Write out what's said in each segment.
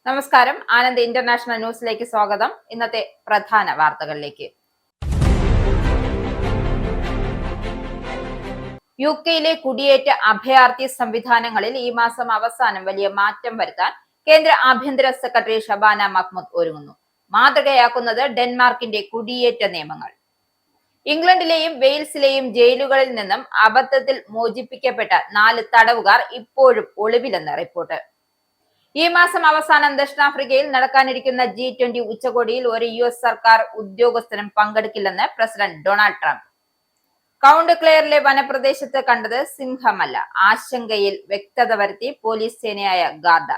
നമസ്കാരം. ആനന്ദ് ഇന്റർനാഷണൽ ന്യൂസിലേക്ക് സ്വാഗതം. ഇന്നത്തെ പ്രധാന വാർത്തകളിലേക്ക്. യുകെയിലെ കുടിയേറ്റ അഭയാർത്ഥി സംവിധാനങ്ങളിൽ ഈ മാസം അവസാനം വലിയ മാറ്റം വരുത്താൻ കേന്ദ്ര ആഭ്യന്തര സെക്രട്ടറി ഷബാന മഹ്മൂദ് ഒരുങ്ങുന്നു. മാതൃകയാക്കുന്നത് ഡെൻമാർക്കിന്റെ കുടിയേറ്റ നിയമങ്ങൾ. ഇംഗ്ലണ്ടിലെയും വെയിൽസിലെയും ജയിലുകളിൽ നിന്നും അബദ്ധത്തിൽ മോചിപ്പിക്കപ്പെട്ട 4 തടവുകാർ ഇപ്പോഴും ഒളിവിലെന്ന് റിപ്പോർട്ട്. ഈ മാസം അവസാനം ദക്ഷിണാഫ്രിക്കയിൽ നടക്കാനിരിക്കുന്ന G20 ഉച്ചകോടിയിൽ ഒരു US സർക്കാർ ഉദ്യോഗസ്ഥനും പങ്കെടുക്കില്ലെന്ന് പ്രസിഡന്റ് ഡൊണാൾഡ് ട്രംപ്. കൗണ്ട് ക്ലെയറിലെ വനപ്രദേശത്ത് കണ്ടത് സിംഹമല്ല, ആശങ്കയിൽ വ്യക്തത വരുത്തി പോലീസ് സേനയായ ഗാർഡ.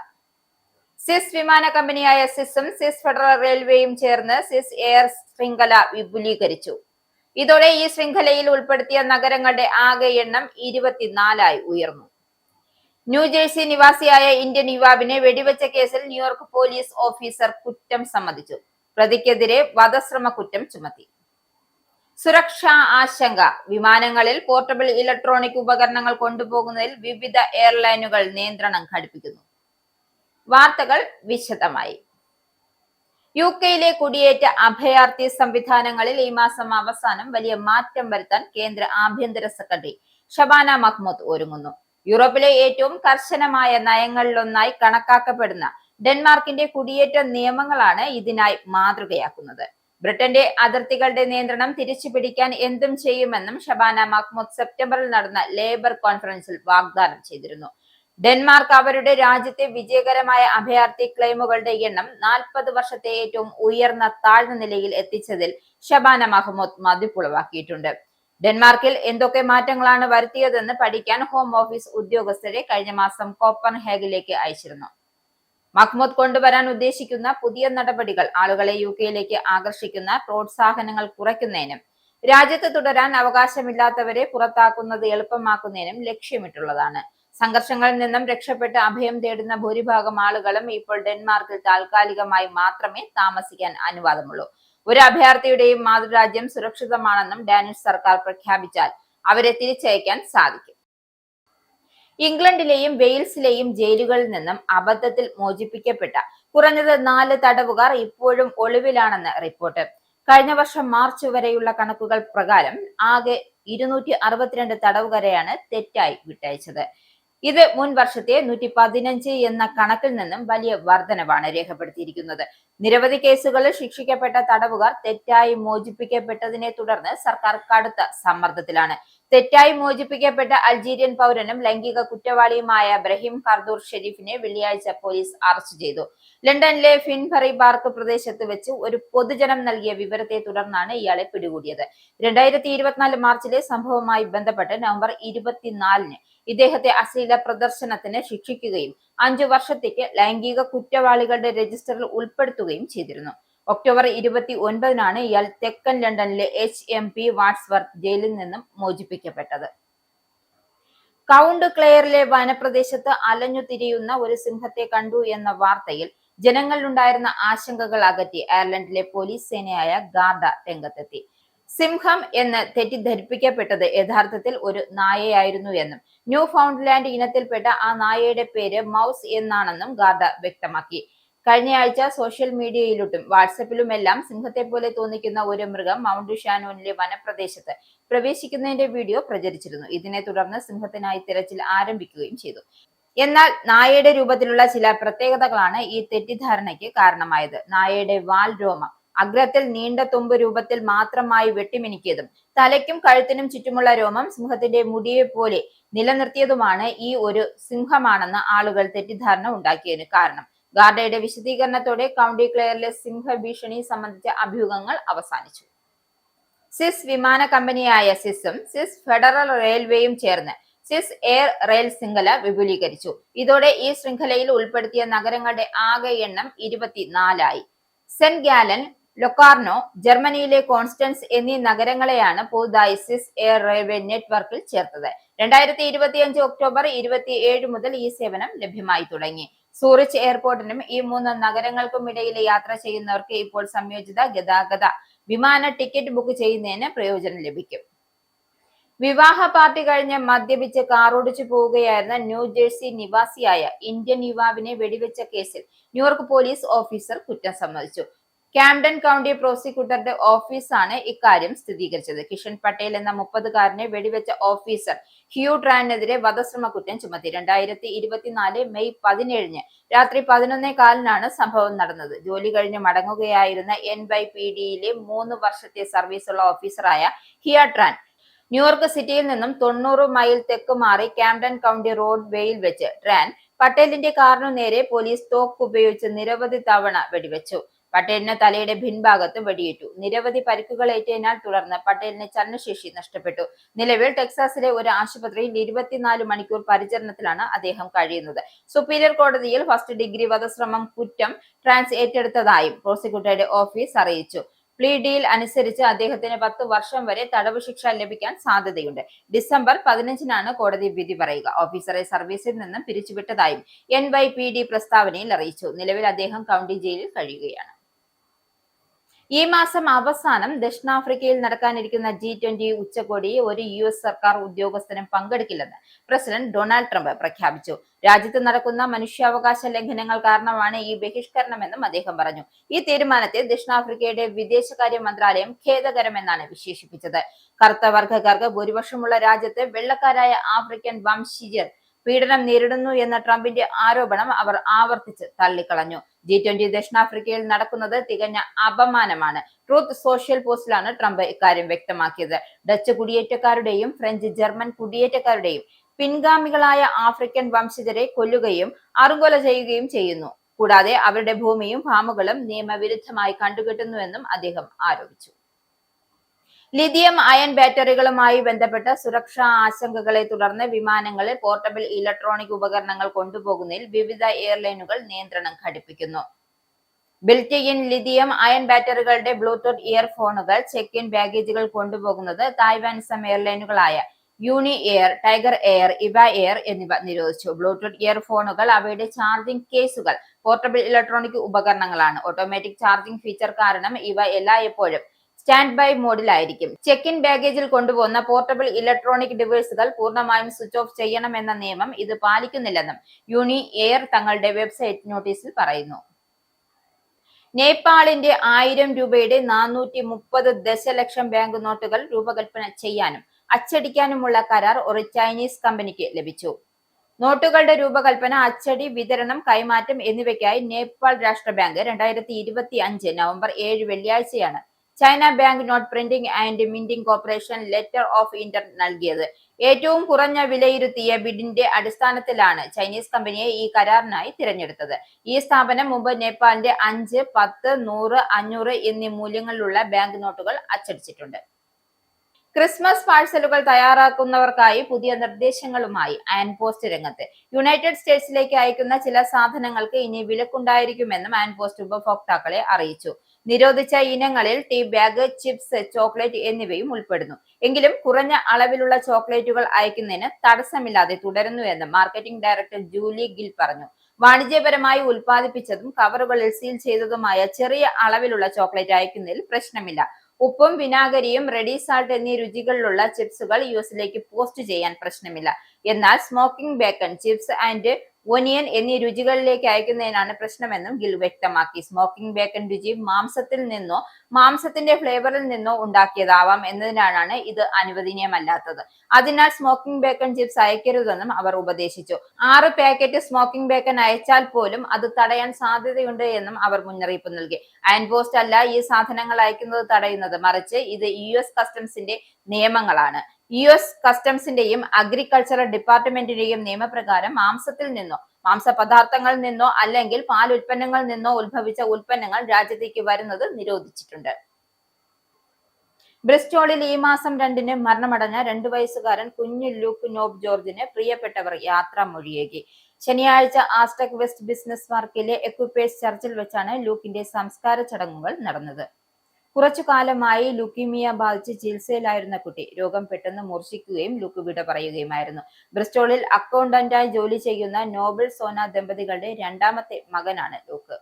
സ്വിസ് വിമാന കമ്പനിയായ സ്വിസും സ്വിസ് ഫെഡറൽ റെയിൽവേയും ചേർന്ന് സ്വിസ് എയർ ശൃംഖല വിപുലീകരിച്ചു. ഇതോടെ ഈ ശൃംഖലയിൽ ഉൾപ്പെടുത്തിയ നഗരങ്ങളുടെ ആകെ എണ്ണം 24 ഉയർന്നു. ന്യൂജേഴ്സി നിവാസിയായ ഇന്ത്യൻ യുവാവിനെ വെടിവെച്ച കേസിൽ ന്യൂയോർക്ക് പോലീസ് ഓഫീസർ കുറ്റം സമ്മതിച്ചു. പ്രതിക്കെതിരെ വധശ്രമ കുറ്റം ചുമത്തി. സുരക്ഷാ ആശങ്ക. വിമാനങ്ങളിൽ പോർട്ടബിൾ ഇലക്ട്രോണിക് ഉപകരണങ്ങൾ കൊണ്ടുപോകുന്നതിൽ വിവിധ എയർലൈനുകൾ നിയന്ത്രണം ഘടിപ്പിക്കുന്നു. വാർത്തകൾ വിശദമായി. യുകെയിലെ കുടിയേറ്റ അഭയാർത്ഥി സംവിധാനങ്ങളിൽ ഈ മാസം അവസാനം വലിയ മാറ്റം വരുത്താൻ കേന്ദ്ര ആഭ്യന്തര സെക്രട്ടറി ഷബാന മഹ്മൂദ് ഒരുങ്ങുന്നു. യൂറോപ്പിലെ ഏറ്റവും കർശനമായ നയങ്ങളിലൊന്നായി കണക്കാക്കപ്പെടുന്ന ഡെൻമാർക്കിന്റെ കുടിയേറ്റ നിയമങ്ങളാണ് ഇതിനായി മാതൃകയാക്കുന്നത്. ബ്രിട്ടന്റെ അതിർത്തികളുടെ നിയന്ത്രണം തിരിച്ചുപിടിക്കാൻ എന്തും ചെയ്യുമെന്നും ഷബാന മഹ്മൂദ് സെപ്റ്റംബറിൽ നടന്ന ലേബർ കോൺഫറൻസിൽ വാഗ്ദാനം ചെയ്തിരുന്നു. ഡെൻമാർക്ക് അവരുടെ രാജ്യത്തെ വിജയകരമായ അഭയാർത്ഥി ക്ലെയിമുകളുടെ എണ്ണം 40 വർഷത്തെ ഏറ്റവും ഉയർന്ന താഴ്ന്ന നിലയിൽ എത്തിച്ചതിൽ ഷബാന മഹ്മൂദ് മതിപ്പുളവാക്കിയിട്ടുണ്ട്. ഡെൻമാർക്കിൽ എന്തൊക്കെ മാറ്റങ്ങളാണ് വരുത്തിയതെന്ന് പഠിക്കാൻ ഹോം ഓഫീസ് ഉദ്യോഗസ്ഥരെ കഴിഞ്ഞ മാസം കോപ്പൻഹേഗനിലേക്ക് അയച്ചിരുന്നു. മഹ്മൂദ് കൊണ്ടുവരാൻ ഉദ്ദേശിക്കുന്ന പുതിയ നടപടികൾ ആളുകളെ യുകെയിലേക്ക് ആകർഷിക്കുന്ന പ്രോത്സാഹനങ്ങൾ കുറയ്ക്കുന്നതിനും രാജ്യത്ത് തുടരാൻ അവകാശമില്ലാത്തവരെ പുറത്താക്കുന്നത് എളുപ്പമാക്കുന്നതിനും ലക്ഷ്യമിട്ടുള്ളതാണ്. സംഘർഷങ്ങളിൽ നിന്നും രക്ഷപ്പെട്ട് അഭയം തേടുന്ന ഭൂരിഭാഗം ആളുകളും ഇപ്പോൾ ഡെൻമാർക്കിൽ താൽക്കാലികമായി മാത്രമേ താമസിക്കാൻ അനുവാദമുള്ളൂ. ഒരു അഭയാർത്ഥിയുടെയും മാതൃരാജ്യം സുരക്ഷിതമാണെന്നും ഡാനിഷ് സർക്കാർ പ്രഖ്യാപിച്ചാൽ അവരെ തിരിച്ചയക്കാൻ സാധിക്കും. ഇംഗ്ലണ്ടിലെയും വെയിൽസിലെയും ജയിലുകളിൽ നിന്നും അബദ്ധത്തിൽ മോചിപ്പിക്കപ്പെട്ട കുറഞ്ഞത് 4 തടവുകാർ ഇപ്പോഴും ഒളിവിലാണെന്ന് റിപ്പോർട്ട്. കഴിഞ്ഞ വർഷം മാർച്ച് വരെയുള്ള കണക്കുകൾ പ്രകാരം ആകെ 262 തടവുകാരെയാണ് തെറ്റായി വിട്ടയച്ചത്. ഇത് മുൻ വർഷത്തെ 115 എന്ന കണക്കിൽ നിന്നും വലിയ വർധനവാണ് രേഖപ്പെടുത്തിയിരിക്കുന്നത്. നിരവധി കേസുകളിൽ ശിക്ഷിക്കപ്പെട്ട തടവുകാർ തെറ്റായി മോചിപ്പിക്കപ്പെട്ടതിനെ തുടർന്ന് സർക്കാർ കടുത്ത സമ്മർദ്ദത്തിലാണ്. തെറ്റായി മോചിപ്പിക്കപ്പെട്ട അൾജീരിയൻ പൗരനും ലൈംഗിക കുറ്റവാളിയുമായ ബ്രഹീം ഖർദൂർ ഷെരീഫിനെ വെള്ളിയാഴ്ച പോലീസ് അറസ്റ്റ് ചെയ്തു. ലണ്ടനിലെ ഫിൻബറി പാർക്ക് പ്രദേശത്ത് വെച്ച് ഒരു പൊതുജനം നൽകിയ വിവരത്തെ തുടർന്നാണ് ഇയാളെ പിടികൂടിയത്. 2024 മാർച്ചിലെ സംഭവവുമായി ബന്ധപ്പെട്ട് നവംബർ 24-ന് ഇദ്ദേഹത്തെ അശ്ലീല പ്രദർശനത്തിന് ശിക്ഷിക്കുകയും 5 വർഷത്തേക്ക് ലൈംഗിക കുറ്റവാളികളുടെ രജിസ്റ്ററിൽ ഉൾപ്പെടുത്തുകയും ചെയ്തിരുന്നു. ഒക്ടോബർ 29-നാണ് ഇയാൾ തെക്കൻ ലണ്ടനിലെ HMP വാട്സ്വർത്ത് ജയിലിൽ നിന്നും മോചിപ്പിക്കപ്പെട്ടത്. കൗണ്ട് ക്ലെയറിലെ വനപ്രദേശത്ത് അലഞ്ഞു തിരിയുന്ന ഒരു സിംഹത്തെ കണ്ടു എന്ന വാർത്തയിൽ ജനങ്ങളിലുണ്ടായിരുന്ന ആശങ്കകൾ അകറ്റി അയർലൻഡിലെ പോലീസ് സേനയായ ഗാർഡ രംഗത്തെത്തി. സിംഹം എന്ന് തെറ്റിദ്ധരിപ്പിക്കപ്പെട്ടത് യഥാർത്ഥത്തിൽ ഒരു നായയായിരുന്നു എന്നും ന്യൂ ഫൗണ്ട്ലാൻഡ് ഇനത്തിൽപ്പെട്ട ആ നായയുടെ പേര് മൗസ് എന്നാണെന്നും ഗാർഡ വ്യക്തമാക്കി. കഴിഞ്ഞയാഴ്ച സോഷ്യൽ മീഡിയയിലും വാട്സപ്പിലുമെല്ലാം സിംഹത്തെ പോലെ തോന്നിക്കുന്ന ഒരു മൃഗം മൗണ്ട് ഷാനോനിലെ വനപ്രദേശത്ത് പ്രവേശിക്കുന്നതിന്റെ വീഡിയോ പ്രചരിച്ചിരുന്നു. ഇതിനെ തുടർന്ന് സിംഹത്തിനായി തിരച്ചിൽ ആരംഭിക്കുകയും ചെയ്തു. എന്നാൽ നായയുടെ രൂപത്തിലുള്ള ചില പ്രത്യേകതകളാണ് ഈ തെറ്റിദ്ധാരണയ്ക്ക് കാരണമായത്. നായയുടെ വാൽ രോമം അഗ്രത്തിൽ നീണ്ട തുമ്പ് രൂപത്തിൽ മാത്രമായി വെട്ടിമിനുക്കിയതും തലയ്ക്കും കഴുത്തിനും ചുറ്റുമുള്ള രോമം സിംഹത്തിന്റെ മുടിയെ പോലെ നിലനിർത്തിയതുമാണ് ഈ ഒരു സിംഹമാണെന്ന് ആളുകൾ തെറ്റിദ്ധാരണ ഉണ്ടാക്കിയതിന് കാരണം. ഗാർഡയുടെ വിശദീകരണത്തോടെ കൗണ്ടി ക്ലെയറിലെ സിംഹ ഭീഷണി സംബന്ധിച്ച അഭ്യൂഹങ്ങൾ അവസാനിച്ചു. സ്വിസ് വിമാന കമ്പനിയായ സ്വിസും സ്വിസ് ഫെഡറൽ റെയിൽവേയും ചേർന്ന് സ്വിസ് എയർ റെയിൽ ശൃംഖല വിപുലീകരിച്ചു. ഇതോടെ ഈ ശൃംഖലയിൽ ഉൾപ്പെടുത്തിയ നഗരങ്ങളുടെ ആകെ എണ്ണം 24 സെന്റ് ഗാലൻ, ലൊക്കാർനോ, ജർമ്മനിയിലെ കോൺസ്റ്റൻസ് എന്നീ നഗരങ്ങളെയാണ് പുതുതായി സ്വിസ് എയർ റെയിൽവേ നെറ്റ്വർക്കിൽ ചേർത്തത്. 2025 ഒക്ടോബർ 27 മുതൽ ഈ സേവനം ലഭ്യമായി തുടങ്ങി. സൂറിച്ച് എയർപോർട്ടിനും ഈ 3 നഗരങ്ങൾക്കും ഇടയിൽ യാത്ര ചെയ്യുന്നവർക്ക് ഇപ്പോൾ സംയോജിത ഗതാഗത വിമാന ടിക്കറ്റ് ബുക്ക് ചെയ്യുന്നതിന് പ്രയോജനം ലഭിക്കും. വിവാഹ പാർട്ടി കഴിഞ്ഞ് മദ്യപിച്ച് കാറോടിച്ചു പോവുകയായിരുന്ന ന്യൂജേഴ്സി നിവാസിയായ ഇന്ത്യൻ യുവാവിനെ വെടിവെച്ച കേസിൽ ന്യൂയോർക്ക് പോലീസ് ഓഫീസർ കുറ്റം സമ്മതിച്ചു. കാംഡൻ കൗണ്ടി പ്രോസിക്യൂട്ടറുടെ ഓഫീസാണ് ഇക്കാര്യം സ്ഥിരീകരിച്ചത്. കിഷൻ പട്ടേൽ എന്ന 30-കാരനെ വെടിവെച്ച ഓഫീസർ ഹ്യൂ ട്രാനെതിരെ വധശ്രമ കുറ്റം ചുമത്തി. 2024 മെയ് 17 രാത്രി 11:15 സംഭവം നടന്നത്. ജോലി കഴിഞ്ഞ് മടങ്ങുകയായിരുന്ന NYPDയിലെ 3 വർഷത്തെ സർവീസുള്ള ഓഫീസറായ ഹിയ ട്രാൻ ന്യൂയോർക്ക് സിറ്റിയിൽ നിന്നും 90 മൈൽ തെക്ക് മാറി കാംഡൻ കൗണ്ടി റോഡ് വേയിൽ വെച്ച് ട്രാൻ പട്ടേലിന്റെ കാറിനു നേരെ പോലീസ് തോക്ക് ഉപയോഗിച്ച് നിരവധി തവണ വെടിവെച്ചു. പട്ടേലിന് തലയുടെ പിൻഭാഗത്ത് വെടിയേറ്റു. നിരവധി പരിക്കുകളേറ്റതിനാൽ തുടർന്ന് പട്ടേലിന് ചലനശേഷി നഷ്ടപ്പെട്ടു. നിലവിൽ ടെക്സാസിലെ ഒരു ആശുപത്രിയിൽ 24 മണിക്കൂർ പരിചരണത്തിലാണ് അദ്ദേഹം കഴിയുന്നത്. സുപ്പീരിയർ കോടതിയിൽ ഫസ്റ്റ് ഡിഗ്രി വധശ്രമം കുറ്റം ട്രാൻസ് ഏറ്റെടുത്തതായും പ്രോസിക്യൂട്ടറുടെ ഓഫീസ് അറിയിച്ചു. പ്ലീ ഡീൽ അനുസരിച്ച് അദ്ദേഹത്തിന് 10 വർഷം വരെ തടവ് ശിക്ഷ ലഭിക്കാൻ സാധ്യതയുണ്ട്. ഡിസംബർ 15 കോടതി വിധി പറയുക. ഓഫീസറെ സർവീസിൽ നിന്നും പിരിച്ചുവിട്ടതായും NYPD പ്രസ്താവനയിൽ അറിയിച്ചു. നിലവിൽ അദ്ദേഹം കൗണ്ടി ജയിലിൽ കഴിയുകയാണ്. ഈ മാസം അവസാനം ദക്ഷിണാഫ്രിക്കയിൽ നടക്കാനിരിക്കുന്ന G20 ഉച്ചകോടിയിൽ ഒരു US സർക്കാർ ഉദ്യോഗസ്ഥനും പങ്കെടുക്കില്ലെന്ന് പ്രസിഡന്റ് ഡൊണാൾഡ് ട്രംപ് പ്രഖ്യാപിച്ചു. രാജ്യത്ത് നടക്കുന്ന മനുഷ്യാവകാശ ലംഘനങ്ങൾ കാരണമാണ് ഈ ബഹിഷ്കരണമെന്നും അദ്ദേഹം പറഞ്ഞു. ഈ തീരുമാനത്തെ ദക്ഷിണാഫ്രിക്കയുടെ വിദേശകാര്യ മന്ത്രാലയം ഖേദകരമെന്നാണ് വിശേഷിപ്പിച്ചത്. കറുത്ത വർഗ്ഗക്കാർക്ക് ഭൂരിപക്ഷമുള്ള രാജ്യത്ത് വെള്ളക്കാരായ ആഫ്രിക്കൻ വംശീയർ പീഡനം നേരിടുന്നു എന്ന ട്രംപിന്റെ ആരോപണം അവർ ആവർത്തിച്ച് തള്ളിക്കളഞ്ഞു. G20 ദക്ഷിണാഫ്രിക്കയിൽ നടക്കുന്നത് തികഞ്ഞ അപമാനമാണ്. ട്രൂത്ത് സോഷ്യൽ പോസ്റ്റിലാണ് ട്രംപ് ഇക്കാര്യം വ്യക്തമാക്കിയത്. ഡച്ച് കുടിയേറ്റക്കാരുടെയും ഫ്രഞ്ച് ജർമ്മൻ കുടിയേറ്റക്കാരുടെയും പിൻഗാമികളായ ആഫ്രിക്കൻ വംശജരെ കൊല്ലുകയും അറുകൊല ചെയ്യുകയും ചെയ്യുന്നു. കൂടാതെ അവരുടെ ഭൂമിയും ഫാമുകളും നിയമവിരുദ്ധമായി കണ്ടുകെട്ടുന്നുവെന്നും അദ്ദേഹം ആരോപിച്ചു. ലിഥിയം അയൺ ബാറ്ററികളുമായി ബന്ധപ്പെട്ട സുരക്ഷാ ആശങ്കകളെ തുടർന്ന് വിമാനങ്ങളിൽ പോർട്ടബിൾ ഇലക്ട്രോണിക് ഉപകരണങ്ങൾ കൊണ്ടുപോകുന്നതിൽ വിവിധ എയർലൈനുകൾ നിയന്ത്രണം ഘടിപ്പിക്കുന്നു. ബിൽറ്റ് ഇൻ ലിഥിയം അയൺ ബാറ്ററികളുടെ ബ്ലൂടൂത്ത് ഇയർഫോണുകൾ ചെക്ക് ഇൻ ബാഗേജുകൾ കൊണ്ടുപോകുന്നത് തായ്വാനിസം എയർലൈനുകളായ Uni Air, Tiger Air, EVA Air എന്നിവ നിരോധിച്ചു. ബ്ലൂടൂത്ത് ഇയർഫോണുകൾ അവയുടെ ചാർജിംഗ് കേസുകൾ പോർട്ടബിൾ ഇലക്ട്രോണിക് ഉപകരണങ്ങളാണ്. ഓട്ടോമാറ്റിക് ചാർജിംഗ് ഫീച്ചർ കാരണം ഇവ എല്ലായ്പ്പോഴും സ്റ്റാൻഡ് ബൈ മോഡിലായിരിക്കും. ചെക്ക് ഇൻ ബാഗേജിൽ കൊണ്ടുപോകുന്ന പോർട്ടബിൾ ഇലക്ട്രോണിക് ഡിവൈസുകൾ പൂർണ്ണമായും സ്വിച്ച് ഓഫ് ചെയ്യണമെന്ന നിയമം ഇത് പാലിക്കുന്നില്ലെന്നും യൂണി എയർ തങ്ങളുടെ വെബ്സൈറ്റ് നോട്ടീസിൽ പറയുന്നു. നേപ്പാളിന്റെ 1000 രൂപയുടെ 430 ദശലക്ഷം ബാങ്ക് നോട്ടുകൾ രൂപകൽപ്പന ചെയ്യാനും അച്ചടിക്കാനുമുള്ള കരാർ ഒരു ചൈനീസ് കമ്പനിക്ക് ലഭിച്ചു. നോട്ടുകളുടെ രൂപകൽപ്പന, അച്ചടി, വിതരണം, കൈമാറ്റം എന്നിവയ്ക്കായി നേപ്പാൾ രാഷ്ട്ര ബാങ്ക് 2025 നവംബർ 7 വെള്ളിയാഴ്ചയാണ് China bank note printing and minting corporation letter of intent നൽകിയത്. ഏറ്റവും കുറഞ്ഞ വിലയിരുത്തിയ ബിഡിന്റെ അടിസ്ഥാനത്തിലാണ് ചൈനീസ് കമ്പനിയെ ഈ കരാറിനായി തിരഞ്ഞെടുത്തത്. ഈ സ്ഥാപനം മുമ്പ് നേപ്പാളിന്റെ 5, 10, 100, 500 എന്നീ മൂല്യങ്ങളിലുള്ള ബാങ്ക് നോട്ടുകൾ അച്ചടിച്ചിട്ടുണ്ട്. ക്രിസ്മസ് പാഴ്സലുകൾ തയ്യാറാക്കുന്നവർക്കായി പുതിയ നിർദ്ദേശങ്ങളുമായി അയൺ പോസ്റ്റ് രംഗത്ത്. യുണൈറ്റഡ് സ്റ്റേറ്റ്സിലേക്ക് അയക്കുന്ന ചില സാധനങ്ങൾക്ക് ഇനി വിലക്കുണ്ടായിരിക്കുമെന്നും അയൺ പോസ്റ്റ് ഉപഭോക്താക്കളെ അറിയിച്ചു. നിരോധിച്ച ഇനങ്ങളിൽ ടീ ബാഗ്, ചിപ്സ്, ചോക്ലേറ്റ് എന്നിവയും ഉൾപ്പെടുന്നു. എങ്കിലും കുറഞ്ഞ അളവിലുള്ള ചോക്ലേറ്റുകൾ അയക്കുന്നതിന് തടസ്സമില്ലാതെ തുടരുന്നുവെന്ന് മാർക്കറ്റിംഗ് ഡയറക്ടർ ജൂലി ഗിൽ പറഞ്ഞു. വാണിജ്യപരമായി ഉൽപ്പാദിപ്പിച്ചതും കവറുകളിൽ സീൽ ചെയ്തതുമായ ചെറിയ അളവിലുള്ള ചോക്ലേറ്റ് അയക്കുന്നതിൽ പ്രശ്നമില്ല. ഉപ്പും വിനാഗിരിയും, റെഡി സാൾട്ട് എന്നീ രുചികളിലുള്ള ചിപ്സുകൾ യുഎസിലേക്ക് പോസ്റ്റ് ചെയ്യാൻ പ്രശ്നമില്ല. എന്നാൽ smoking bacon, chips and onion എന്നീ രുചികളിലേക്ക് അയക്കുന്നതിനാണ് പ്രശ്നമെന്നും ഗിൽ വ്യക്തമാക്കി. സ്മോക്കിംഗ് ബേക്കൺ രുചി മാംസത്തിൽ നിന്നോ മാംസത്തിന്റെ ഫ്ലേവറിൽ നിന്നോ ഉണ്ടാക്കിയതാവാം എന്നതിനാലാണ് ഇത് അനുവദനീയമല്ലാത്തത്. അതിനാൽ സ്മോക്കിംഗ് ബേക്കൺ ചിപ്സ് അയക്കരുതെന്നും അവർ ഉപദേശിച്ചു. 6 പാക്കറ്റ് സ്മോക്കിംഗ് ബേക്കൺ അയച്ചാൽ പോലും അത് തടയാൻ സാധ്യതയുണ്ട് എന്നും അവർ മുന്നറിയിപ്പ് നൽകി. അയൺ പോസ്റ്റ് അല്ല ഈ സാധനങ്ങൾ അയക്കുന്നത് തടയുന്നത്, മറിച്ച് ഇത് US കസ്റ്റംസിന്റെ നിയമങ്ങളാണ്. US കസ്റ്റംസിന്റെയും അഗ്രികൾച്ചറൽ ഡിപ്പാർട്ട്മെന്റിന്റെയും നിയമപ്രകാരം മാംസത്തിൽ നിന്നോ മാംസപദാർത്ഥങ്ങളിൽ നിന്നോ അല്ലെങ്കിൽ പാൽ ഉൽപ്പന്നങ്ങളിൽ നിന്നോ ഉത്ഭവിച്ച ഉൽപ്പന്നങ്ങൾ രാജ്യത്തേക്ക് വരുന്നത് നിരോധിച്ചിട്ടുണ്ട്. ബ്രിസ്റ്റോളിൽ ഈ മാസം 2 മരണമടഞ്ഞ 2 വയസ്സുകാരൻ കുഞ്ഞു ലൂക്ക് നോബ് ജോർജിന് പ്രിയപ്പെട്ടവർ യാത്രാമൊഴിയേകി. ശനിയാഴ്ച ആസ്റ്റക് വെസ്റ്റ് ബിസിനസ് പാർക്കിലെ എക്വിപ്പേഴ്സ് ചർച്ചിൽ വെച്ചാണ് ലൂക്കിന്റെ സംസ്കാര ചടങ്ങുകൾ നടന്നത്. കുറച്ചു കാലമായി ലുക്കീമിയ ബാധിച്ച് ചികിത്സയിലായിരുന്ന കുട്ടി രോഗം പെട്ടെന്ന് മൂർച്ഛിക്കുകയും ലൂക്ക് വിട പറയുകയുമായിരുന്നു. ബ്രിസ്റ്റോളിൽ അക്കൗണ്ടന്റായി ജോലി ചെയ്യുന്ന നോബിൾ സോന ദമ്പതികളുടെ 2ാമത്തെ മകനാണ് ലൂക്ക്.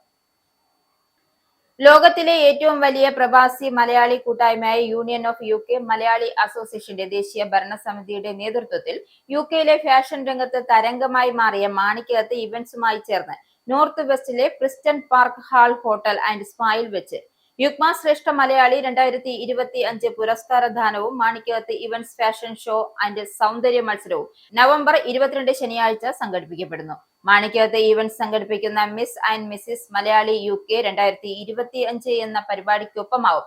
ലോകത്തിലെ ഏറ്റവും വലിയ പ്രവാസി മലയാളി കൂട്ടായ്മയായ യൂണിയൻ ഓഫ് UK മലയാളി അസോസിയേഷന്റെ ദേശീയ ഭരണസമിതിയുടെ നേതൃത്വത്തിൽ UKയിലെ ഫാഷൻ രംഗത്ത് തരംഗമായി മാറിയ മാണിക്കകത്ത് ഇവന്റ്സുമായി ചേർന്ന് നോർത്ത് വെസ്റ്റിലെ Preston Park Hall Hotel and സ്പായിൽ വെച്ച് യുഗ്മ ശ്രേഷ്ഠ മലയാളി 2025 പുരസ്കാരദാനവും Manikkakathu events fashion show and സൗന്ദര്യ മത്സരവും നവംബർ 22 ശനിയാഴ്ച സംഘടിപ്പിക്കപ്പെടുന്നു. മാണിക്കകത്ത് ഈവന്റ്സ് സംഘടിപ്പിക്കുന്ന miss and Mrs Malayali UK 2025 എന്ന പരിപാടിക്കൊപ്പമാവും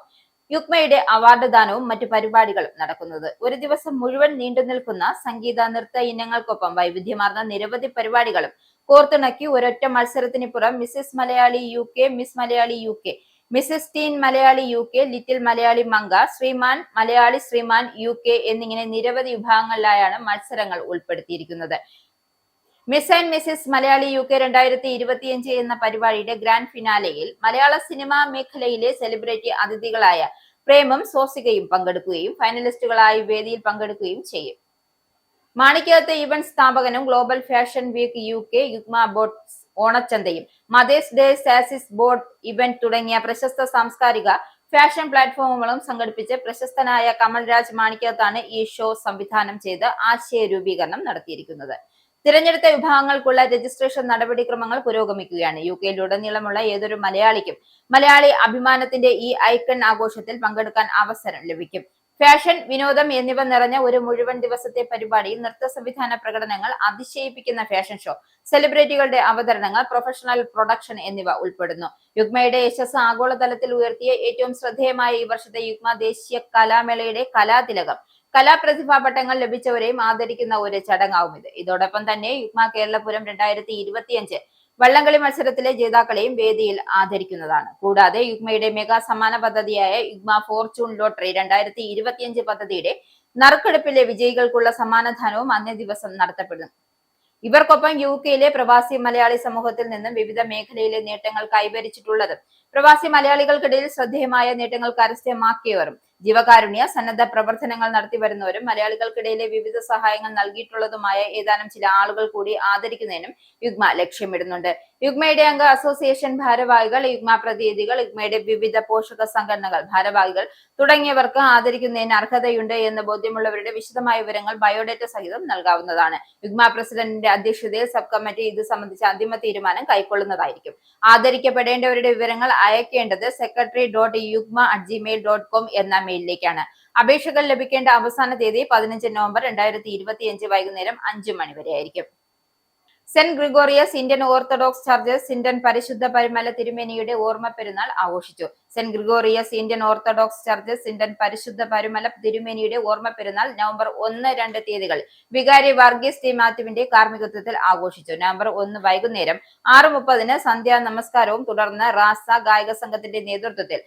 യുഗ്മയുടെ അവാർഡ് ദാനവും മറ്റു പരിപാടികളും നടക്കുന്നത്. ഒരു ദിവസം മുഴുവൻ നീണ്ടുനിൽക്കുന്ന സംഗീത നൃത്ത ഇനങ്ങൾക്കൊപ്പം വൈവിധ്യമാർന്ന നിരവധി പരിപാടികളും കോർത്തിണക്കി ഒരൊറ്റ മത്സരത്തിന് പുറം Mrs Malayali UK, miss Malayali UK, Mrs teen Malayali UK, little Malayali Manka, Sriman Malayali Sriman UK എന്നിങ്ങനെ നിരവധി വിഭാഗങ്ങളിലായാണ് മത്സരങ്ങൾ ഉൾപ്പെടുത്തിയിരിക്കുന്നത്. Miss and Mrs Malayali UK 2025 എന്ന പരിപാടിയുടെ ഗ്രാൻഡ് ഫിനാലെയിൽ മലയാള സിനിമാ മേഖലയിലെ സെലിബ്രിറ്റി അതിഥികളായ പ്രേമും സോസികയും പങ്കെടുക്കുകയും ഫൈനലിസ്റ്റുകളായി വേദിയിൽ പങ്കെടുക്കുകയും ചെയ്യും. മാണിക്കകത്ത് ഇവന്റ് സ്ഥാപകനും global fashion week UK, Yugma boats ഓണച്ചന്തയും മദേഴ്സ് ഡേ സാസിസ് ബോർഡ് ഇവന്റ് തുടങ്ങിയ പ്രശസ്ത സാംസ്കാരിക ഫാഷൻ പ്ലാറ്റ്ഫോമുകളും സംഘടിപ്പിച്ച് പ്രശസ്തനായ കമൽരാജ് മാണിക്കകത്താണ് ഈ ഷോ സംവിധാനം ചെയ്ത് ആശയ രൂപീകരണം നടത്തിയിരിക്കുന്നത്. തിരഞ്ഞെടുത്ത വിഭാഗങ്ങൾക്കുള്ള രജിസ്ട്രേഷൻ നടപടിക്രമങ്ങൾ പുരോഗമിക്കുകയാണ്. UKയിലുടനീളമുള്ള ഏതൊരു മലയാളിക്കും മലയാളി അഭിമാനത്തിന്റെ ഈ ഐക്കൺ ആഘോഷത്തിൽ പങ്കെടുക്കാൻ അവസരം ലഭിക്കും. ഫാഷൻ, വിനോദം എന്നിവ നിറഞ്ഞ ഒരു മുഴുവൻ ദിവസത്തെ പരിപാടിയിൽ നൃത്ത സംവിധാന പ്രകടനങ്ങൾ, അതിശയിപ്പിക്കുന്ന ഫാഷൻ ഷോ, സെലിബ്രിറ്റികളുടെ അവതരണങ്ങൾ, പ്രൊഫഷണൽ പ്രൊഡക്ഷൻ എന്നിവ ഉൾപ്പെടുന്നു. യുഗ്മയുടെ യശസ് ആഗോളതലത്തിൽ ഉയർത്തിയ ഏറ്റവും ശ്രദ്ധേയമായ ഈ വർഷത്തെ യുഗ്മ ദേശീയ കലാമേളയുടെ കലാതിലകം കലാപ്രതിഭാ പട്ടങ്ങൾ ലഭിച്ചവരെയും ആദരിക്കുന്ന ഒരു ചടങ്ങാവും ഇത്. ഇതോടൊപ്പം തന്നെ യുഗ്മ കേരളപുരം 2025 വള്ളംകളി മത്സരത്തിലെ ജേതാക്കളെയും വേദിയിൽ ആദരിക്കുന്നതാണ്. കൂടാതെ യുഗ്മയുടെ മെഗാ സമ്മാന പദ്ധതിയായ യുഗ്മ ഫോർച്യൂൺ ലോട്ടറി 2025 പദ്ധതിയുടെ നറുക്കെടുപ്പിലെ വിജയികൾക്കുള്ള സമ്മാനദാനവും അന്നേ ദിവസം നടത്തപ്പെടും. ഇവർക്കൊപ്പം UKയിലെ പ്രവാസി മലയാളി സമൂഹത്തിൽ നിന്നും വിവിധ മേഖലയിലെ നേട്ടങ്ങൾ കൈവരിച്ചിട്ടുള്ളതും പ്രവാസി മലയാളികൾക്കിടയിൽ ശ്രദ്ധേയമായ നേട്ടങ്ങൾ കരസ്ഥമാക്കിയവരും ജീവകാരുണ്യ സന്നദ്ധ പ്രവർത്തനങ്ങൾ നടത്തി വരുന്നവരും മലയാളികൾക്കിടയിലെ വിവിധ സഹായങ്ങൾ നൽകിയിട്ടുള്ളതുമായ ഏതാനും ചില ആളുകൾ കൂടി ആദരിക്കുന്നതിനും യുഗ്മ ലക്ഷ്യമിടുന്നുണ്ട്. യുഗ്മയുടെ അംഗ അസോസിയേഷൻ ഭാരവാഹികൾ, യുഗ്മ പ്രതിനിധികൾ, യുഗ്മയുടെ വിവിധ പോഷക സംഘടനകൾ ഭാരവാഹികൾ തുടങ്ങിയവർക്ക് ആദരിക്കുന്നതിന് അർഹതയുണ്ട് എന്ന് ബോധ്യമുള്ളവരുടെ വിശദമായ വിവരങ്ങൾ ബയോഡേറ്റ സഹിതം നൽകാവുന്നതാണ്. യുഗ്മ പ്രസിഡന്റിന്റെ അധ്യക്ഷതയിൽ സബ് കമ്മിറ്റി ഇത് സംബന്ധിച്ച അന്തിമ തീരുമാനം കൈക്കൊള്ളുന്നതായിരിക്കും. ആദരിക്കപ്പെടേണ്ടവരുടെ വിവരങ്ങൾ അയക്കേണ്ടത് secretary.yugma@gmail.com എന്ന മെയിലിലേക്കാണ്. അപേക്ഷകൾ ലഭിക്കേണ്ട അവസാന തീയതി 15 നവംബർ 2025 വൈകുന്നേരം 5 മണി വരെ ആയിരിക്കും. Saint Gregorios Indian orthodox church Indian പരിശുദ്ധ പരിമല തിരുമേനിയുടെ ഓർമ്മ പെരുന്നാൾ ആഘോഷിച്ചു. Saint Gregorios Indian orthodox church Indian പരിശുദ്ധ പരിമല തിരുമേനിയുടെ ഓർമ്മ പെരുന്നാൾ നവംബർ 1, 2 തീയതികളിൽ വികാരി വർഗീസ് ടി മാത്യുവിന്റെ കാർമ്മികത്വത്തിൽ ആഘോഷിച്ചു. നവംബർ 1 വൈകുന്നേരം 6:30 സന്ധ്യാ നമസ്കാരവും തുടർന്ന് റാസ ഗായക സംഘത്തിന്റെ നേതൃത്വത്തിൽ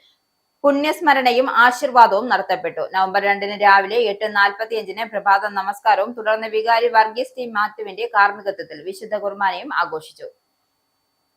പുണ്യസ്മരണയും ആശീർവാദവും നടത്തപ്പെട്ടു. നവംബർ 2 രാവിലെ 8:45 പ്രഭാത നമസ്കാരവും തുടർന്ന് വികാരി വർഗീസ് ടി മാത്യുവിന്റെ കാർമ്മികത്വത്തിൽ വിശുദ്ധ കുർബാനയും ആഘോഷിച്ചു.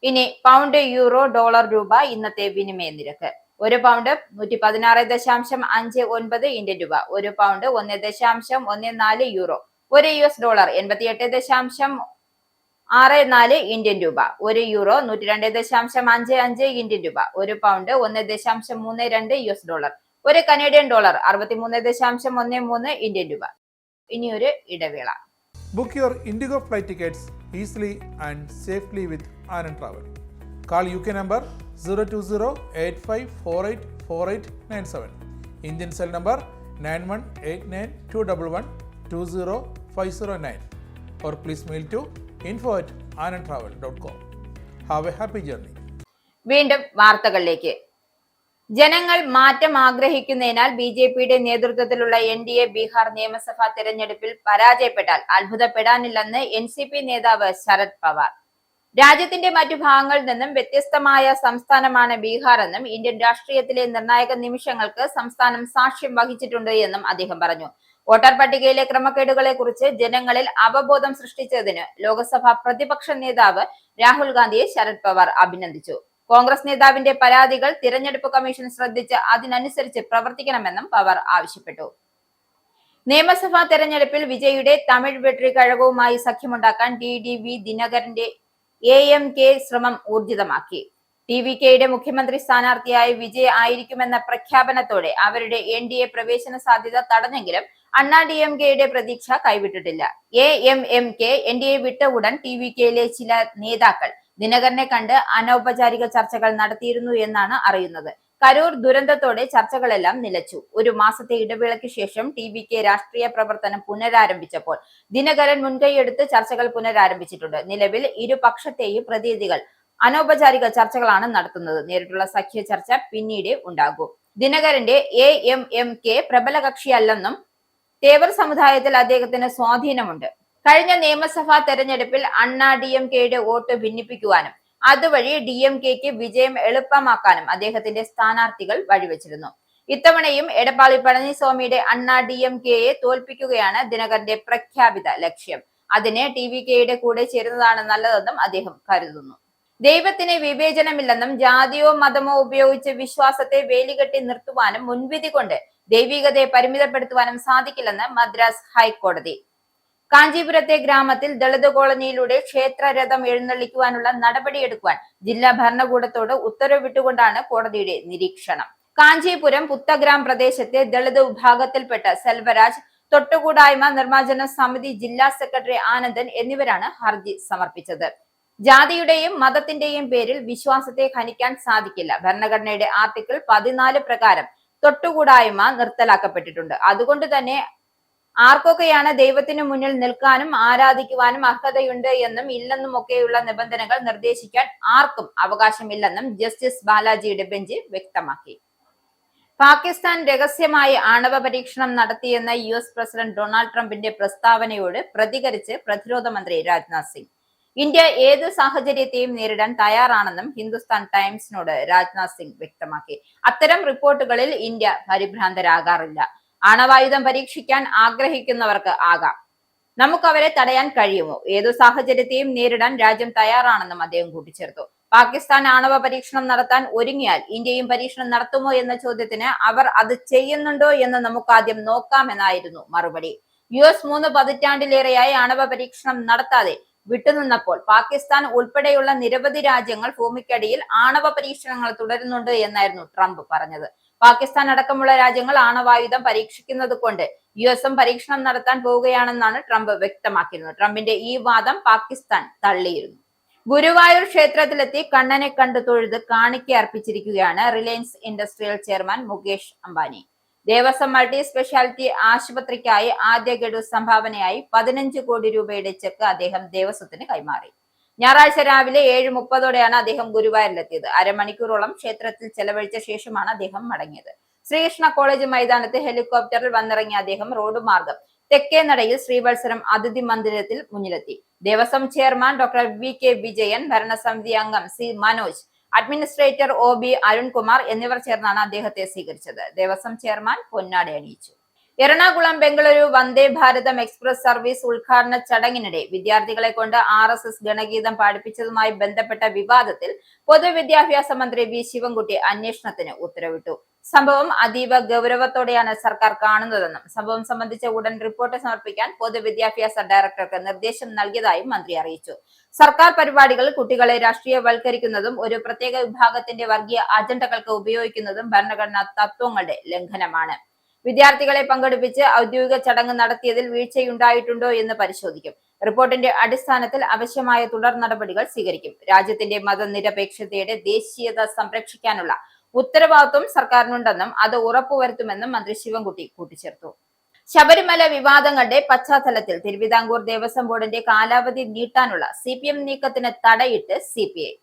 ഇനി പൗണ്ട്, യൂറോ, ഡോളർ, രൂപ ഇന്നത്തെ വിനിമയ നിരക്ക്. ഒരു പൗണ്ട് 116.59 ഇന്ത്യൻ രൂപ, ഒരു പൗണ്ട് 1.14 യൂറോ, ഒരു US ഡോളർ 88.64 ഇന്ത്യൻ രൂപ, ഒരു യൂറോ 102.55 ഇന്ത്യൻ രൂപ, ഒരു പൗണ്ട് 1.32 US ഡോളർ, ഒരു കനേഡിയൻ ഡോളർ 63.13 ഇന്ത്യൻ രൂപ. ഇനി ഒരു ഇടവേള. Book your Indigo flight tickets easily and safely with Anand Travel. Call UK number 02085484897. Indian cell number 918921120509 or please mail to info@anandtravel.com. Have a happy journey. വീണ്ടും വാർത്തകളിലേക്ക്. ജനങ്ങൾ മാറ്റം ആഗ്രഹിക്കുന്നതിനാൽ BJPയുടെ നേതൃത്വത്തിലുള്ള NDA ബീഹാർ നിയമസഭാ തെരഞ്ഞെടുപ്പിൽ പരാജയപ്പെട്ടാൽ അത്ഭുതപ്പെടാനില്ലെന്ന് NCP നേതാവ് ശരത് പവാർ. രാജ്യത്തിന്റെ മറ്റു ഭാഗങ്ങളിൽ നിന്നും വ്യത്യസ്തമായ സംസ്ഥാനമാണ് ബീഹാർ എന്നും ഇന്ത്യൻ രാഷ്ട്രീയത്തിലെ നിർണായക നിമിഷങ്ങൾക്ക് സംസ്ഥാനം സാക്ഷ്യം വഹിച്ചിട്ടുണ്ട് എന്നും അദ്ദേഹം പറഞ്ഞു. വോട്ടർ പട്ടികയിലെ ക്രമക്കേടുകളെ കുറിച്ച് ജനങ്ങളിൽ അവബോധം സൃഷ്ടിച്ചതിന് ലോക്സഭാ പ്രതിപക്ഷ നേതാവ് രാഹുൽ ഗാന്ധിയെ ശരത് പവാർ അഭിനന്ദിച്ചു. കോൺഗ്രസ് നേതാവിന്റെ പരാതികൾ തിരഞ്ഞെടുപ്പ് കമ്മീഷൻ ശ്രദ്ധിച്ച് അതിനനുസരിച്ച് പ്രവർത്തിക്കണമെന്നും പവാർ ആവശ്യപ്പെട്ടു. നിയമസഭാ തെരഞ്ഞെടുപ്പിൽ വിജയുടെ തമിഴ് വെട്രി കഴകവുമായി സഖ്യമുണ്ടാക്കാൻ TDV ദിനകരന്റെ AMK ശ്രമം ഊർജിതമാക്കി. TVKയുടെ മുഖ്യമന്ത്രി സ്ഥാനാർത്ഥിയായി വിജയ് ആയിരിക്കുമെന്ന പ്രഖ്യാപനത്തോടെ അവരുടെ NDA പ്രവേശന സാധ്യത തടഞ്ഞെങ്കിലും അണ്ണാ DMKയുടെ പ്രതീക്ഷ കൈവിട്ടിട്ടില്ല. AMMK NDA വിട്ട ഉടൻ TVKയിലെ ചില നേതാക്കൾ ദിനകരനെ കണ്ട് അനൗപചാരിക ചർച്ചകൾ നടത്തിയിരുന്നു എന്നാണ് അറിയുന്നത്. കരൂർ ദുരന്തത്തോടെ ചർച്ചകളെല്ലാം നിലച്ചു. ഒരു മാസത്തെ ഇടവേളയ്ക്ക് ശേഷം TVK രാഷ്ട്രീയ പ്രവർത്തനം പുനരാരംഭിച്ചപ്പോൾ ദിനകരൻ മുൻകൈയെടുത്ത് ചർച്ചകൾ പുനരാരംഭിച്ചിട്ടുണ്ട്. നിലവിൽ ഇരുപക്ഷത്തെയും പ്രതിനിധികൾ അനൗപചാരിക ചർച്ചകളാണ് നടത്തുന്നത്. നേരിട്ടുള്ള സഖ്യ ചർച്ച പിന്നീട് ഉണ്ടാകും. ദിനകരന്റെ AMMK പ്രബല കക്ഷിയല്ലെന്നും തേവർ സമുദായത്തിൽ അദ്ദേഹത്തിന് സ്വാധീനമുണ്ട്. കഴിഞ്ഞ നിയമസഭാ തെരഞ്ഞെടുപ്പിൽ അണ്ണാ DMKയുടെ വോട്ട് ഭിന്നിപ്പിക്കുവാനും അതുവഴി DMKക്ക് വിജയം എളുപ്പമാക്കാനും അദ്ദേഹത്തിന്റെ സ്ഥാനാർത്ഥികൾ വഴിവെച്ചിരുന്നു. ഇത്തവണയും എടപ്പാളി പളനിസ്വാമിയുടെ അണ്ണാ DMKയെ തോൽപ്പിക്കുകയാണ് ദിനകരന്റെ പ്രഖ്യാപിത ലക്ഷ്യം. അതിന് TVKയുടെ കൂടെ ചേരുന്നതാണ് നല്ലതെന്നും അദ്ദേഹം കരുതുന്നു. ദൈവത്തിന് വിവേചനമില്ലെന്നും ജാതിയോ മതമോ ഉപയോഗിച്ച് വിശ്വാസത്തെ വേലികെട്ടി നിർത്തുവാനും മുൻവിധി കൊണ്ട് ദൈവികതയെ പരിമിതപ്പെടുത്തുവാനും സാധിക്കില്ലെന്ന് മദ്രാസ് ഹൈക്കോടതി. കാഞ്ചീപുരത്തെ ഗ്രാമത്തിൽ ദളിത് കോളനിയിലൂടെ ക്ഷേത്രരഥം എഴുന്നള്ളിക്കുവാനുള്ള നടപടിയെടുക്കുവാൻ ജില്ലാ ഭരണകൂടത്തോട് ഉത്തരവിട്ടുകൊണ്ടാണ് കോടതിയുടെ നിരീക്ഷണം. കാഞ്ചീപുരം പുത്തഗ്രാം പ്രദേശത്തെ ദളിത് വിഭാഗത്തിൽപ്പെട്ട സെൽവരാജ്, തൊട്ടുകൂടായ്മ നിർമ്മാർജ്ജന സമിതി ജില്ലാ സെക്രട്ടറി ആനന്ദൻ എന്നിവരാണ് ഹർജി സമർപ്പിച്ചത്. ജാതിയുടെയും മതത്തിന്റെയും പേരിൽ വിശ്വാസത്തെ ഹനിക്കാൻ സാധിക്കില്ല. ഭരണഘടനയുടെ ആർട്ടിക്കിൾ 14 പ്രകാരം തൊട്ടുകൂടായ്മ നിർത്തലാക്കപ്പെട്ടിട്ടുണ്ട്. അതുകൊണ്ട് തന്നെ ആർക്കൊക്കെയാണ് ദൈവത്തിനു മുന്നിൽ നിൽക്കാനും ആരാധിക്കുവാനും അർഹതയുണ്ട് എന്നും ഇല്ലെന്നും ഒക്കെയുള്ള നിബന്ധനകൾ നിർദ്ദേശിക്കാൻ ആർക്കും അവകാശമില്ലെന്നും ജസ്റ്റിസ് ബാലാജിയുടെ ബെഞ്ച് വ്യക്തമാക്കി. പാകിസ്ഥാൻ രഹസ്യമായി ആണവ പരീക്ഷണം നടത്തിയെന്ന US പ്രസിഡന്റ് ഡൊണാൾഡ് ട്രംപിന്റെ പ്രസ്താവനയോട് പ്രതികരിച്ച് പ്രതിരോധ മന്ത്രി രാജ്നാഥ് സിംഗ്, ഇന്ത്യ ഏത് സാഹചര്യത്തെയും നേരിടാൻ തയ്യാറാണെന്നും ഹിന്ദുസ്ഥാൻ ടൈംസിനോട് രാജ്നാഥ് സിംഗ് വ്യക്തമാക്കി. അത്തരം റിപ്പോർട്ടുകളിൽ ഇന്ത്യ പരിഭ്രാന്തരാകാറില്ല. ആണവായുധം പരീക്ഷിക്കാൻ ആഗ്രഹിക്കുന്നവർക്ക് ആകാം. നമുക്ക് അവരെ തടയാൻ കഴിയുമോ? ഏതു സാഹചര്യത്തെയും നേരിടാൻ രാജ്യം തയ്യാറാണെന്നും അദ്ദേഹം കൂട്ടിച്ചേർത്തു. പാകിസ്ഥാൻ ആണവ പരീക്ഷണം നടത്താൻ ഒരുങ്ങിയാൽ ഇന്ത്യയും പരീക്ഷണം നടത്തുമോ എന്ന ചോദ്യത്തിന് അവർ അത് ചെയ്യുന്നുണ്ടോ എന്ന് നമുക്കാദ്യം നോക്കാമെന്നായിരുന്നു മറുപടി. US 3 പതിറ്റാണ്ടിലേറെയായി ആണവ പരീക്ഷണം നടത്താതെ വിട്ടുനിന്നപ്പോൾ പാകിസ്ഥാൻ ഉൾപ്പെടെയുള്ള നിരവധി രാജ്യങ്ങൾ ഭൂമിക്കടിയിൽ ആണവ പരീക്ഷണങ്ങൾ തുടരുന്നുണ്ട് എന്നായിരുന്നു ട്രംപ് പറഞ്ഞത്. പാകിസ്ഥാൻ അടക്കമുള്ള രാജ്യങ്ങൾ ആണവായുധം പരീക്ഷിക്കുന്നത് കൊണ്ട് US പരീക്ഷണം നടത്താൻ പോവുകയാണെന്നാണ് ട്രംപ് വ്യക്തമാക്കിയിരുന്നത്. ട്രംപിന്റെ ഈ വാദം പാകിസ്ഥാൻ തള്ളിയിരുന്നു. ഗുരുവായൂർ ക്ഷേത്രത്തിലെത്തി കണ്ണനെ കണ്ടു തൊഴുത് കാണിക്ക അർപ്പിച്ചിരിക്കുകയാണ് Reliance industrial chairman Mukesh Ambani. Devaswom multi speciality ആശുപത്രിക്കായി ആദ്യ ഗഡു സംഭാവനയായി 15 കോടി രൂപയുടെ ചെക്ക് അദ്ദേഹം ദേവസ്വത്തിന് കൈമാറി. ഞായറാഴ്ച രാവിലെ 7:30ഓടെയാണ് അദ്ദേഹം ഗുരുവായൂരിലെത്തിയത്. അരമണിക്കൂറോളം ക്ഷേത്രത്തിൽ ചെലവഴിച്ച ശേഷമാണ് അദ്ദേഹം മടങ്ങിയത്. ശ്രീകൃഷ്ണ കോളേജ് മൈതാനത്ത് ഹെലികോപ്റ്ററിൽ വന്നിറങ്ങിയ അദ്ദേഹം റോഡ് മാർഗം തെക്കേ നടയിൽ ശ്രീവത്സരം അതിഥി മന്ദിരത്തിൽ മുന്നിലെത്തി. Devaswom chairman doctor VK Vijayan, ഭരണസമിതി അംഗം C Manoj, administrator OB Arunkumar എന്നിവർ ചേർന്നാണ് അദ്ദേഹത്തെ സ്വീകരിച്ചത്. ദേവസ്വം ചെയർമാൻ പൊന്നാട അണിയിച്ചു. എറണാകുളം ബംഗളൂരു വന്ദേ ഭാരതം എക്സ്പ്രസ് സർവീസ് ഉദ്ഘാടന ചടങ്ങിനിടെ വിദ്യാർത്ഥികളെ കൊണ്ട് RSS ഗണഗീതം പാടിപ്പിച്ചതുമായി ബന്ധപ്പെട്ട വിവാദത്തിൽ പൊതുവിദ്യാഭ്യാസ മന്ത്രി V ശിവൻകുട്ടി അന്വേഷണത്തിന് ഉത്തരവിട്ടു. സംഭവം അതീവ ഗൗരവത്തോടെയാണ് സർക്കാർ കാണുന്നതെന്നും സംഭവം സംബന്ധിച്ച ഉടൻ റിപ്പോർട്ട് സമർപ്പിക്കാൻ പൊതുവിദ്യാഭ്യാസ ഡയറക്ടർക്ക് നിർദ്ദേശം നൽകിയതായും മന്ത്രി അറിയിച്ചു. സർക്കാർ പരിപാടികൾ കുട്ടികളെ രാഷ്ട്രീയവൽക്കരിക്കുന്നതും ഒരു പ്രത്യേക വിഭാഗത്തിന്റെ വർഗീയ അജണ്ടകൾക്ക് ഉപയോഗിക്കുന്നതും ഭരണഘടനാ തത്വങ്ങളുടെ ലംഘനമാണ്. വിദ്യാർത്ഥികളെ പങ്കെടുപ്പിച്ച് ഔദ്യോഗിക ചടങ്ങ് നടത്തിയതിൽ വീഴ്ചയുണ്ടായിട്ടുണ്ടോ എന്ന് പരിശോധിക്കും. റിപ്പോർട്ടിന്റെ അടിസ്ഥാനത്തിൽ ആവശ്യമായ തുടർ നടപടികൾ സ്വീകരിക്കും. രാജ്യത്തിന്റെ മതനിരപേക്ഷതയുടെ ദേശീയത സംരക്ഷിക്കാനുള്ള ഉത്തരവാദിത്വം സർക്കാരിനുണ്ടെന്നും അത് ഉറപ്പുവരുത്തുമെന്നും മന്ത്രി ശിവൻകുട്ടി കൂട്ടിച്ചേർത്തു. ശബരിമല വിവാദങ്ങളുടെ പശ്ചാത്തലത്തിൽ തിരുവിതാംകൂർ ദേവസ്വം ബോർഡിന്റെ കാലാവധി നീട്ടാനുള്ള CPM നീക്കത്തിന് തടയിട്ട് CPI.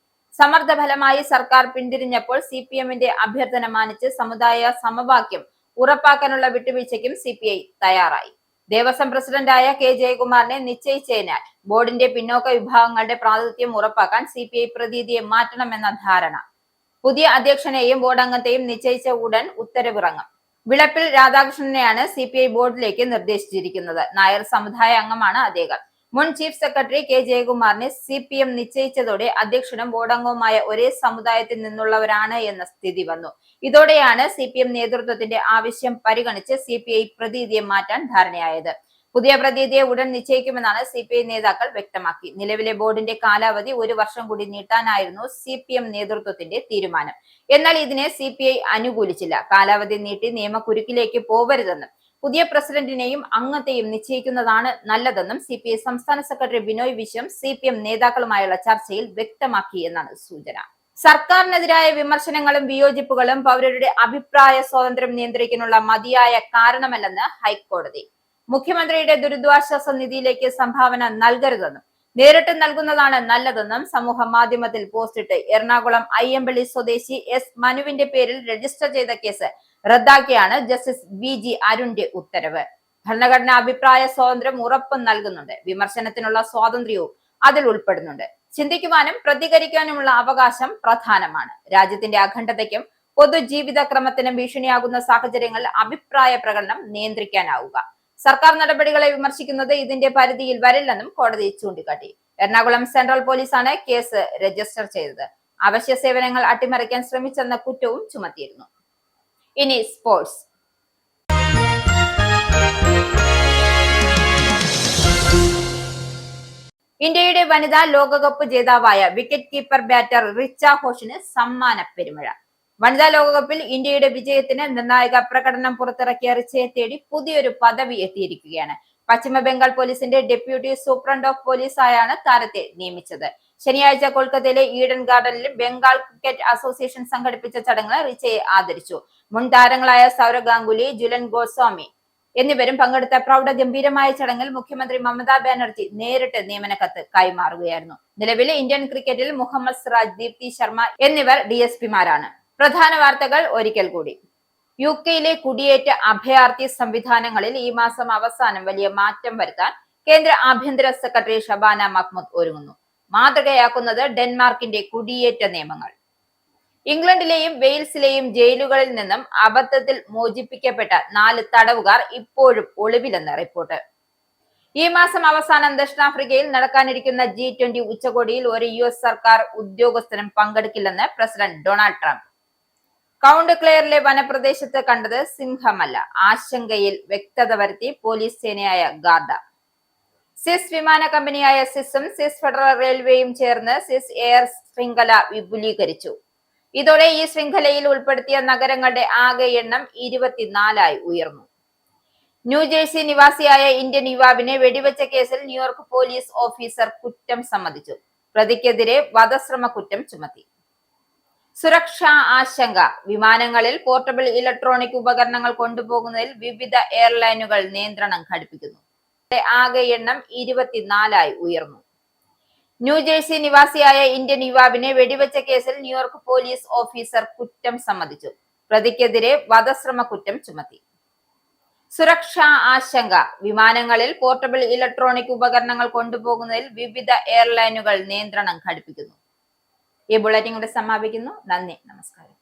സമ്മർദ്ദഫലമായി സർക്കാർ പിന്തിരിഞ്ഞപ്പോൾ CPMന്റെ അഭ്യർത്ഥന മാനിച്ച് സമുദായ സമവാക്യം ഉറപ്പാക്കാനുള്ള വിട്ടുവീഴ്ചയ്ക്കും CPI തയ്യാറായി. ദേവസ്വം പ്രസിഡന്റായ K ജയകുമാറിനെ നിശ്ചയിച്ചതിനാൽ ബോർഡിന്റെ പിന്നോക്ക വിഭാഗങ്ങളുടെ പ്രാതിനിധ്യം ഉറപ്പാക്കാൻ CPI പ്രതിനിധിയെ മാറ്റണമെന്ന ധാരണ. പുതിയ അധ്യക്ഷനെയും ബോർഡ് അംഗത്തെയും നിശ്ചയിച്ച ഉടൻ ഉത്തരവിറങ്ങും. വിളപ്പിൽ രാധാകൃഷ്ണനെയാണ് CPI ബോർഡിലേക്ക് നിർദ്ദേശിച്ചിരിക്കുന്നത്. നായർ സമുദായ അംഗമാണ് അദ്ദേഹം. മുൻ ചീഫ് സെക്രട്ടറി K ജയകുമാറിനെ CPM നിശ്ചയിച്ചതോടെ അധ്യക്ഷനും ബോർഡംഗവുമായ ഒരേ സമുദായത്തിൽ നിന്നുള്ളവരാണ് എന്ന സ്ഥിതി വന്നു. ഇതോടെയാണ് CPM നേതൃത്വത്തിന്റെ ആവശ്യം പരിഗണിച്ച് CPI പ്രതിനിധിയെ മാറ്റാൻ ധാരണയായത്. പുതിയ പ്രതിനിധിയെ ഉടൻ നിശ്ചയിക്കുമെന്നാണ് CPI നേതാക്കൾ വ്യക്തമാക്കി. നിലവിലെ ബോർഡിന്റെ കാലാവധി 1 വർഷം കൂടി നീട്ടാനായിരുന്നു CPM നേതൃത്വത്തിന്റെ തീരുമാനം. എന്നാൽ ഇതിനെ CPI അനുകൂലിച്ചില്ല. കാലാവധി നീട്ടി നിയമക്കുരുക്കിലേക്ക് പോവരുതെന്നും പുതിയ പ്രസിഡന്റിനെയും അംഗത്തെയും നിശ്ചയിക്കുന്നതാണ് നല്ലതെന്നും CPI സംസ്ഥാന സെക്രട്ടറി ബിനോയ് വിശ്വം CPM നേതാക്കളുമായുള്ള ചർച്ചയിൽ വ്യക്തമാക്കി എന്നാണ് സൂചന. സർക്കാരിനെതിരായ വിമർശനങ്ങളും വിയോജിപ്പുകളും പൗരരുടെ അഭിപ്രായ സ്വാതന്ത്ര്യം നിയന്ത്രിക്കാനുള്ള മതിയായ കാരണമല്ലെന്ന് ഹൈക്കോടതി. മുഖ്യമന്ത്രിയുടെ ദുരിതാശ്വാസ നിധിയിലേക്ക് സംഭാവന നൽകരുതെന്നും നേരിട്ട് നൽകുന്നതാണ് നല്ലതെന്നും സമൂഹ മാധ്യമത്തിൽ പോസ്റ്റിട്ട് എറണാകുളം അയ്യമ്പള്ളി സ്വദേശി എസ് മനുവിന്റെ പേരിൽ രജിസ്റ്റർ ചെയ്ത കേസ് റദ്ദാക്കിയാണ് ജസ്റ്റിസ് VG അരുണിന്റെ ഉത്തരവ്. ഭരണഘടനാ അഭിപ്രായ സ്വാതന്ത്ര്യം ഉറപ്പ് നൽകുന്നുണ്ട്. വിമർശനത്തിനുള്ള സ്വാതന്ത്ര്യവും അതിൽ ഉൾപ്പെടുന്നുണ്ട്. ചിന്തിക്കുവാനും പ്രതികരിക്കാനുമുള്ള അവകാശം പ്രധാനമാണ്. രാജ്യത്തിന്റെ അഖണ്ഡതയ്ക്കും പൊതുജീവിതക്രമത്തിനും ഭീഷണിയാകുന്ന സാഹചര്യങ്ങളിൽ അഭിപ്രായ പ്രകടനം നിയന്ത്രിക്കാനാവുക. സർക്കാർ നടപടികളെ വിമർശിക്കുന്നത് ഇതിന്റെ പരിധിയിൽ വരില്ലെന്നും കോടതി ചൂണ്ടിക്കാട്ടി. എറണാകുളം സെൻട്രൽ പോലീസാണ് കേസ് രജിസ്റ്റർ ചെയ്തത്. അവശ്യ സേവനങ്ങൾ അട്ടിമറിക്കാൻ ശ്രമിച്ചെന്ന കുറ്റവും ചുമത്തിയിരുന്നു. ഇനി സ്പോർട്സ്. ഇന്ത്യയുടെ വനിതാ ലോകകപ്പ് ജേതാവായ വിക്കറ്റ് കീപ്പർ ബാറ്റർ റിച്ച ഘോഷിന് സമ്മാന പെരുമഴ. വനിതാ ലോകകപ്പിൽ ഇന്ത്യയുടെ വിജയത്തിന് നിർണായക പ്രകടനം പുറത്തിറക്കിയ റിച്ചയെ തേടി പുതിയൊരു പദവി എത്തിയിരിക്കുകയാണ്. പശ്ചിമ ബംഗാൾ പോലീസിന്റെ ഡെപ്യൂട്ടി സൂപ്രണ്ട് ഓഫ് പോലീസായാണ് താരത്തെ നിയമിച്ചത്. ശനിയാഴ്ച കൊൽക്കത്തയിലെ ഈഡൻ ഗാർഡനിൽ ബംഗാൾ ക്രിക്കറ്റ് അസോസിയേഷൻ സംഘടിപ്പിച്ച ചടങ്ങിൽ റിച്ചയെ ആദരിച്ചു. മുൻ താരങ്ങളായ സൗരവ് ഗാംഗുലി, ജുലൻ ഗോസ്വാമി എന്നിവരും പങ്കെടുത്ത പ്രൗഢഗംഭീരമായ ചടങ്ങിൽ മുഖ്യമന്ത്രി മമതാ ബാനർജി നേരിട്ട് നിയമന കത്ത് കൈമാറുകയായിരുന്നു. നിലവിലെ ഇന്ത്യൻ ക്രിക്കറ്റിൽ മുഹമ്മദ് സിറാജ്, ദീപ്തി ശർമ്മ എന്നിവർ DSPമാരാണ്. പ്രധാന വാർത്തകൾ ഒരിക്കൽ കൂടി. UK-യിലെ കുടിയേറ്റ അഭയാർത്ഥി സംവിധാനങ്ങളിൽ ഈ മാസം അവസാനം വലിയ മാറ്റം വരുത്താൻ കേന്ദ്ര ആഭ്യന്തര സെക്രട്ടറി ഷബാന മഹ്മൂദ് ഒരുങ്ങുന്നു. മാതൃകയാക്കുന്നത് ഡെൻമാർക്കിന്റെ കുടിയേറ്റ നിയമങ്ങൾ. ഇംഗ്ലണ്ടിലെയും വെയിൽസിലെയും ജയിലുകളിൽ നിന്നും അബദ്ധത്തിൽ മോചിപ്പിക്കപ്പെട്ട 4 തടവുകാർ ഇപ്പോഴും ഒളിവിലെന്ന് റിപ്പോർട്ട്. ഈ മാസം അവസാനം ദക്ഷിണാഫ്രിക്കയിൽ നടക്കാനിരിക്കുന്ന G20 ഉച്ചകോടിയിൽ ഒരു US സർക്കാർ ഉദ്യോഗസ്ഥനും പങ്കെടുക്കില്ലെന്ന് പ്രസിഡന്റ് ഡൊണാൾഡ് ട്രംപ്. കൗണ്ട് ക്ലെയറിലെ വനപ്രദേശത്ത് കണ്ടത് സിംഹമല്ല, ആശങ്കയിൽ വ്യക്തത വരുത്തി പോലീസ് സേനയായ ഗാർഡ. സ്വിസ് വിമാന കമ്പനിയായ സ്വിസും സ്വിസ് ഫെഡറൽ റെയിൽവേയും ചേർന്ന് സ്വിസ് എയർ ശൃംഖല വിപുലീകരിച്ചു. ഇതോടെ ഈ ശൃംഖലയിൽ ഉൾപ്പെടുത്തിയ നഗരങ്ങളുടെ ആകെ എണ്ണം 24 ഉയർന്നു. ന്യൂജേഴ്സി നിവാസിയായ ഇന്ത്യൻ യുവാവിനെ വെടിവെച്ച കേസിൽ ന്യൂയോർക്ക് പോലീസ് ഓഫീസർ കുറ്റം സമ്മതിച്ചു. പ്രതിക്കെതിരെ വധശ്രമ കുറ്റം ചുമത്തി. സുരക്ഷാ ആശങ്ക. വിമാനങ്ങളിൽ പോർട്ടബിൾ ഇലക്ട്രോണിക് ഉപകരണങ്ങൾ കൊണ്ടുപോകുന്നതിൽ വിവിധ എയർലൈനുകൾ നിയന്ത്രണം ഘടിപ്പിക്കുന്നു. ആകെ എണ്ണം 24 ഉയർന്നു. ന്യൂജേഴ്സി നിവാസിയായ ഇന്ത്യൻ യുവാവിനെ വെടിവെച്ച കേസിൽ ന്യൂയോർക്ക് പോലീസ് ഓഫീസർ കുറ്റം സമ്മതിച്ചു. പ്രതിക്കെതിരെ വധശ്രമ കുറ്റം ചുമത്തി. സുരക്ഷാ ആശങ്ക. വിമാനങ്ങളിൽ പോർട്ടബിൾ ഇലക്ട്രോണിക് ഉപകരണങ്ങൾ കൊണ്ടുപോകുന്നതിൽ വിവിധ എയർലൈനുകൾ നിയന്ത്രണം ഘടിപ്പിക്കുന്നു. ഈ ബുള്ളറ്റിൻ കൂടെ സമാപിക്കുന്നു. നന്ദി, നമസ്കാരം.